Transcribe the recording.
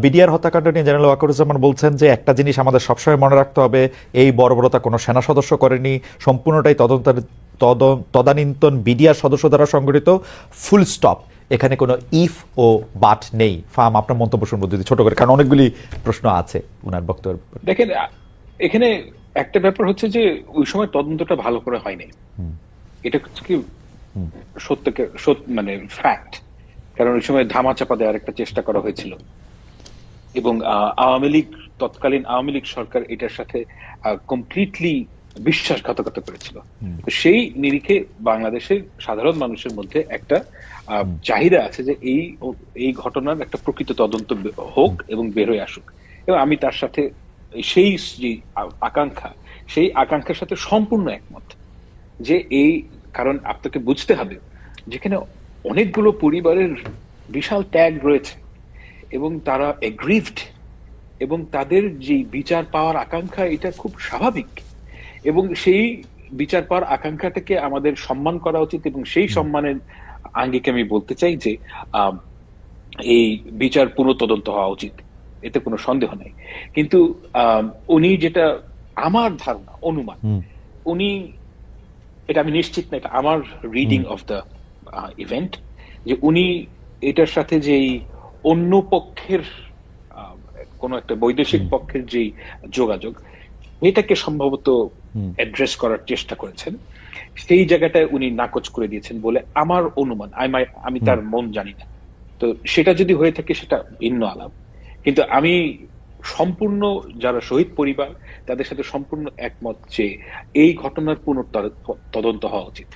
BDR হত্যাকাণ্ড নিয়ে general Wakeruzzaman বলছেন যে একটা জিনিস আমাদের সবসময় মনে রাখতে হবে, এই বর্বরতা কোনো সেনা সদস্য করেনি, সম্পূর্ণটাই তদানীন্তন বিডিআর সদস্য দ্বারা সংগঠিত, ফুল স্টপ। এখানে কোনো ইফ ও বাট নেই। ফাম, আপনার মন্তব্য শুনবো যদি ছোট করে, কারণ অনেকগুলি প্রশ্ন আছে ওনার বক্তব্য। দেখেন, এখানে একটা ব্যাপার হচ্ছে যে ওই সময় তদন্তটা ভালো করে হয়নি। এটা হচ্ছে কি সত্যকে মানে ফ্যাক্ট। কারণ ওই সময় ধামাচাপা দেওয়ার একটা চেষ্টা করা হয়েছিল এবং তৎকালীন আওয়ামী লীগ সরকার এটার সাথে কমপ্লিটলি বিশ্বাসঘাতকতা করেছিল। তো সেই নিরিখে বাংলাদেশের সাধারণ মানুষের মধ্যে একটা চাহিদা আছে যে এই ঘটনার একটা প্রকৃত তদন্ত হোক এবং বের হয়ে আসুক। এবং আমি তার সাথে সেই যে আকাঙ্ক্ষা, সেই আকাঙ্ক্ষার সাথে সম্পূর্ণ একমত যে কারণ আপনাকে বুঝতে হবে যেখানে অনেকগুলো পরিবারের বিশাল ত্যাগ রয়েছে এবং তারা এগ্রিভড এবং তাদের যে বিচার পাওয়ার আকাঙ্ক্ষা, এটা খুব স্বাভাবিক এবং সেই বিচার পাওয়ার আকাঙ্ক্ষাটাকে আমাদের সম্মান করা উচিত। এবং সেই সম্মানের আঙ্গিকে আমি বলতে চাই যে এই বিচার পুনঃতদন্ত হওয়া উচিত, এতে কোনো সন্দেহ নাই। কিন্তু উনি যেটা, আমার ধারণা, অনুমান, উনি, এটা আমি নিশ্চিত না, এটা আমার রিডিং অফ দ্য ইভেন্ট, যে উনি এটার সাথে যেই অন্য পক্ষের কোন একটা বৈদেশিক পক্ষের যেই যোগাযোগ, এটাকে সম্ভবত অ্যাড্রেস করার চেষ্টা করেছেন। সেই জায়গাটায় উনি নাকচ করে দিয়েছেন বলে আমার অনুমান। আমি তার মন জানি না, তো সেটা যদি হয়ে থাকে সেটা ভিন্ন আলাপ। কিন্তু আমি সম্পূর্ণ, যারা শহীদ পরিবার তাদের সাথে সম্পূর্ণ একমত যে এই ঘটনার পুনঃ তদন্ত হওয়া উচিত।